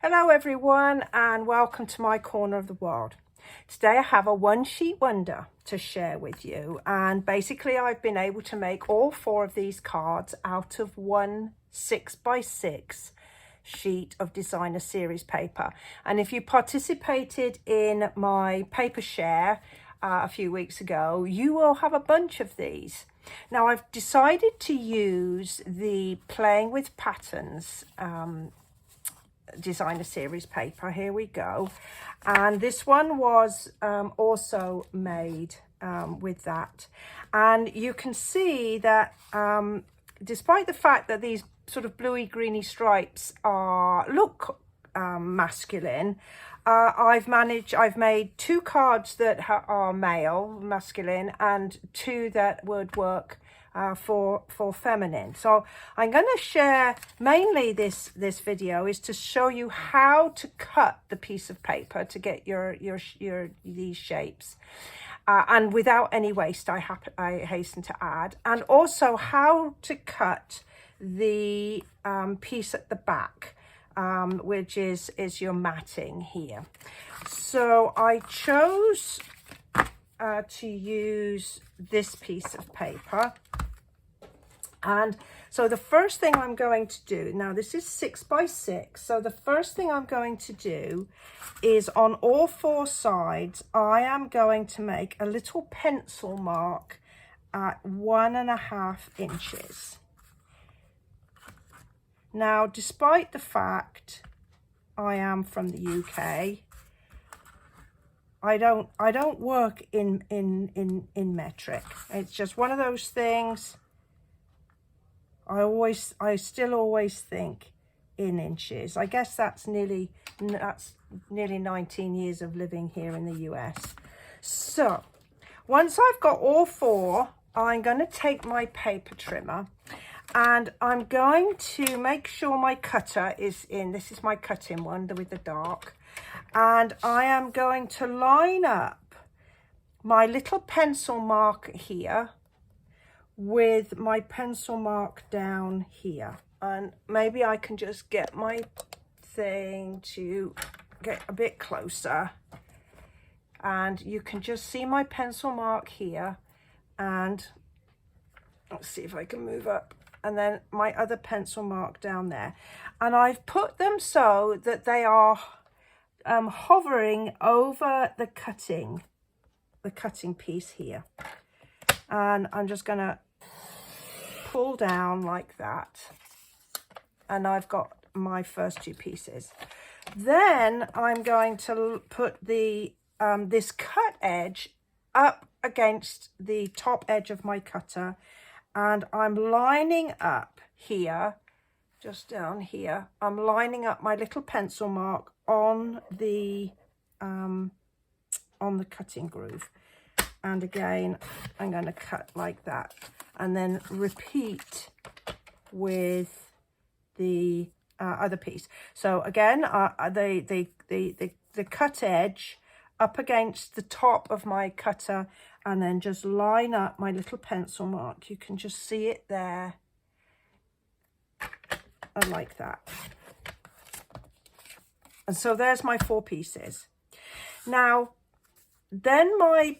Hello everyone and welcome to my corner of the world. Today I have a one sheet wonder to share with you, and basically I've been able to make all 4 of these cards out of one 6x6 sheet of designer series paper. And if you participated in my paper share a few weeks ago, you will have a bunch of these. Now I've decided to use the Playing with Patterns designer series paper. Here we go, and this one was also made with that, and you can see that despite the fact that these sort of bluey greeny stripes look masculine, I've made 2 cards that are masculine, and 2 that would work for feminine. So I'm going to share mainly this video is to show you how to cut the piece of paper to get these shapes, and without any waste, I hasten to add, and also how to cut the piece at the back, which is your matting here. So I chose to use this piece of paper. And so the first thing I'm going to do, now this is 6x6, so the first thing I'm going to do is on all 4 sides, I am going to make a little pencil mark at 1.5 inches. Now, despite the fact I am from the UK, I don't work in metric. It's just one of those things. I still always think in inches. I guess that's nearly 19 years of living here in the US. So once I've got all 4, I'm going to take my paper trimmer and I'm going to make sure my cutter is in. This is my cutting one with the dark, and I am going to line up my little pencil mark here with my pencil mark down here. And maybe I can just get my thing to get a bit closer, and you can just see my pencil mark here, and let's see if I can move up, and then my other pencil mark down there, and I've put them so that they are hovering over the cutting piece here, and I'm just going to pull down like that, and I've got my first 2 pieces. Then I'm going to put the this cut edge up against the top edge of my cutter, and I'm lining up here, just down here, I'm lining up my little pencil mark on the cutting groove. And again, I'm going to cut like that, and then repeat with the other piece. So again, the cut edge up against the top of my cutter, and then just line up my little pencil mark. You can just see it there, and like that. And so there's my 4 pieces. Now, then my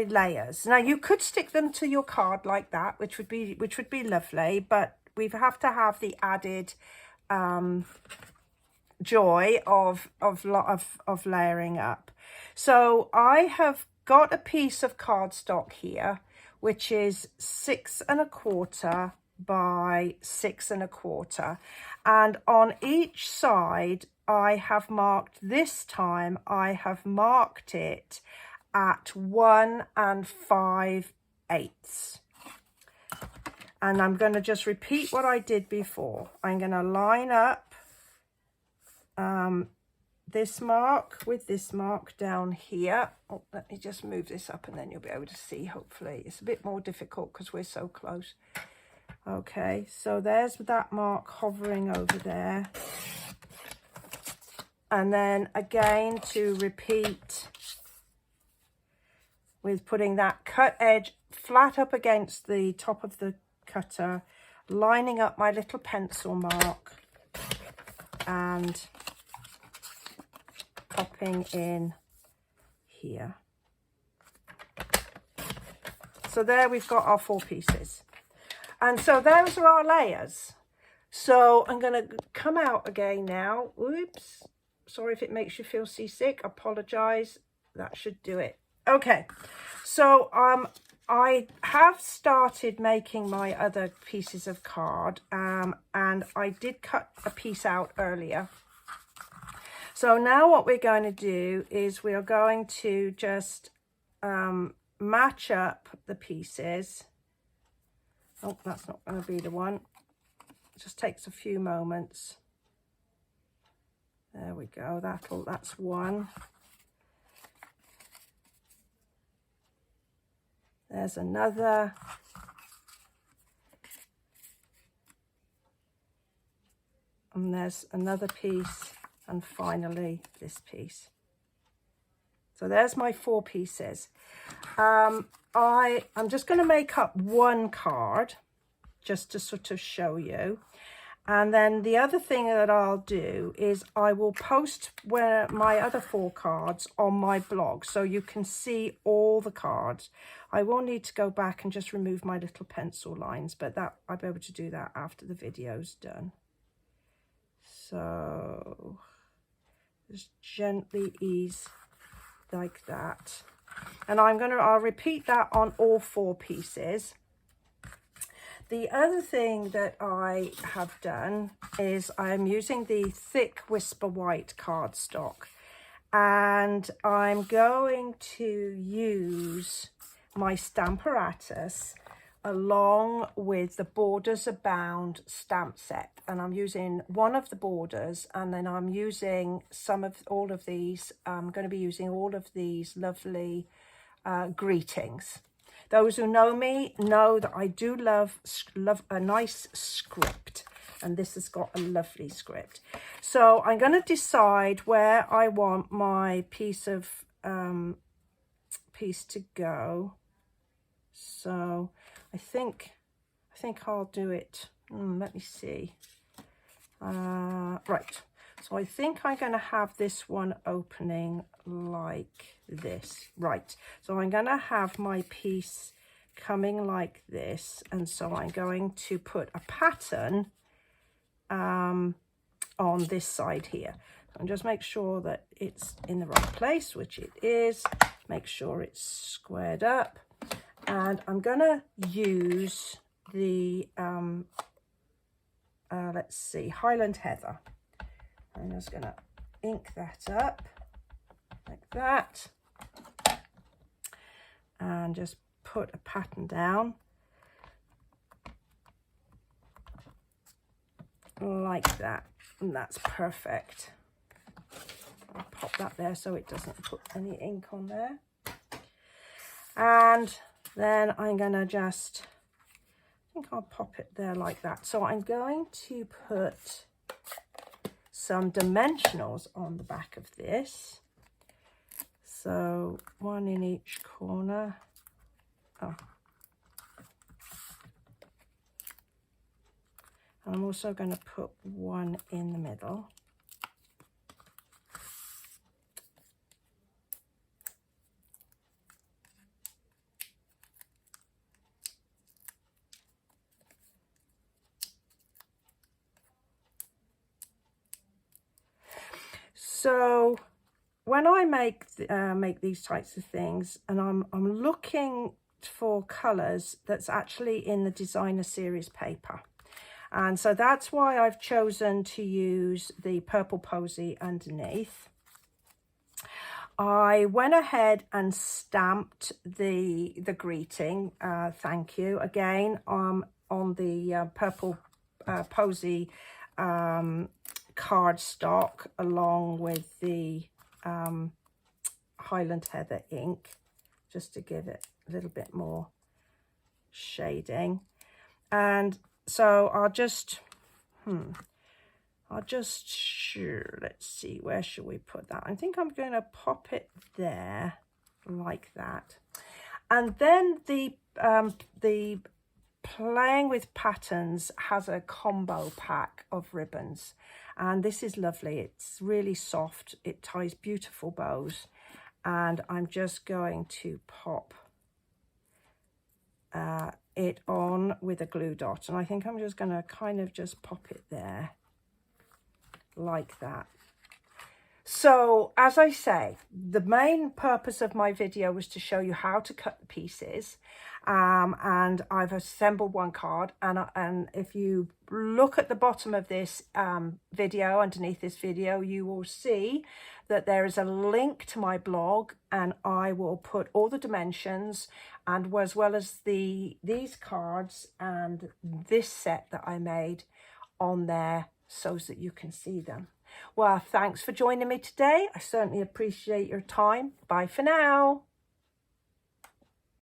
layers. Now you could stick them to your card like that, which would be lovely, but we have to have the added joy of layering up. So I have got a piece of cardstock here, which is 6 1/4 by 6 1/4, and on each side I have marked, this time I have marked it at 1 5/8. And I'm going to just repeat what I did before. I'm going to line up this mark with this mark down here. Oh, let me just move this up, and then you'll be able to see, hopefully. It's a bit more difficult because we're so close. Okay, so there's that mark hovering over there. And then again to repeat with putting that cut edge flat up against the top of the cutter, lining up my little pencil mark, and popping in here. So there we've got our 4 pieces. And so those are our layers. So I'm going to come out again now. Oops. Sorry if it makes you feel seasick. Apologize. That should do it. Okay. So I have started making my other pieces of card, and I did cut a piece out earlier. So now what we're going to do is we are going to just match up the pieces. Oh, that's not going to be the one. It just takes a few moments. There we go. That's one. There's another. And there's another piece. And finally, this piece. So there's my 4 pieces. I'm just going to make up one card just to sort of show you. And then the other thing that I'll do is I will post my other 4 cards on my blog so you can see all the cards. I will need to go back and just remove my little pencil lines, but I'll be able to do that after the video's done. So just gently ease like that. And I'll repeat that on all 4 pieces. The other thing that I have done is I'm using the thick Whisper White cardstock, and I'm going to use my Stamparatus along with the Borders Abound stamp set, and I'm using one of the borders, and then I'm using all of these. I'm going to be using all of these lovely greetings. Those who know me know that I do love a nice script, and this has got a lovely script. So I'm going to decide where I want my piece to go. So I think I'll do it. Let me see. Right. So I think I'm going to have this one opening like this. Right. So I'm going to have my piece coming like this. And so I'm going to put a pattern on this side here. And just make sure that it's in the right place, which it is. Make sure it's squared up. And I'm going to use the, let's see, Highland Heather. I'm just going to ink that up like that and just put a pattern down like that, and that's perfect. I'll pop that there so it doesn't put any ink on there. And then I'm going to just, I think I'll pop it there like that. So I'm going to put some dimensionals on the back of this. So one in each corner. Oh. And I'm also going to put one in the middle. So when I make these types of things, and I'm looking for colours that's actually in the designer series paper, and so that's why I've chosen to use the purple posy underneath. I went ahead and stamped the greeting, thank you, again on the purple posy cardstock along with the Highland Heather ink, just to give it a little bit more shading. And so I'll just let's see, where should we put that? I think I'm going to pop it there like that. And then the Playing with Patterns has a combo pack of ribbons, And this is lovely. It's really soft. It ties beautiful bows. And I'm just going to pop it on with a glue dot. And I think I'm just going to kind of just pop it there like that. So, as I say, the main purpose of my video was to show you how to cut the pieces. And I've assembled one card. And if you look at the bottom of this video, underneath this video, you will see that there is a link to my blog. And I will put all the dimensions, and as well as these cards and this set that I made on there so that you can see them. Well, thanks for joining me today. I certainly appreciate your time. Bye for now.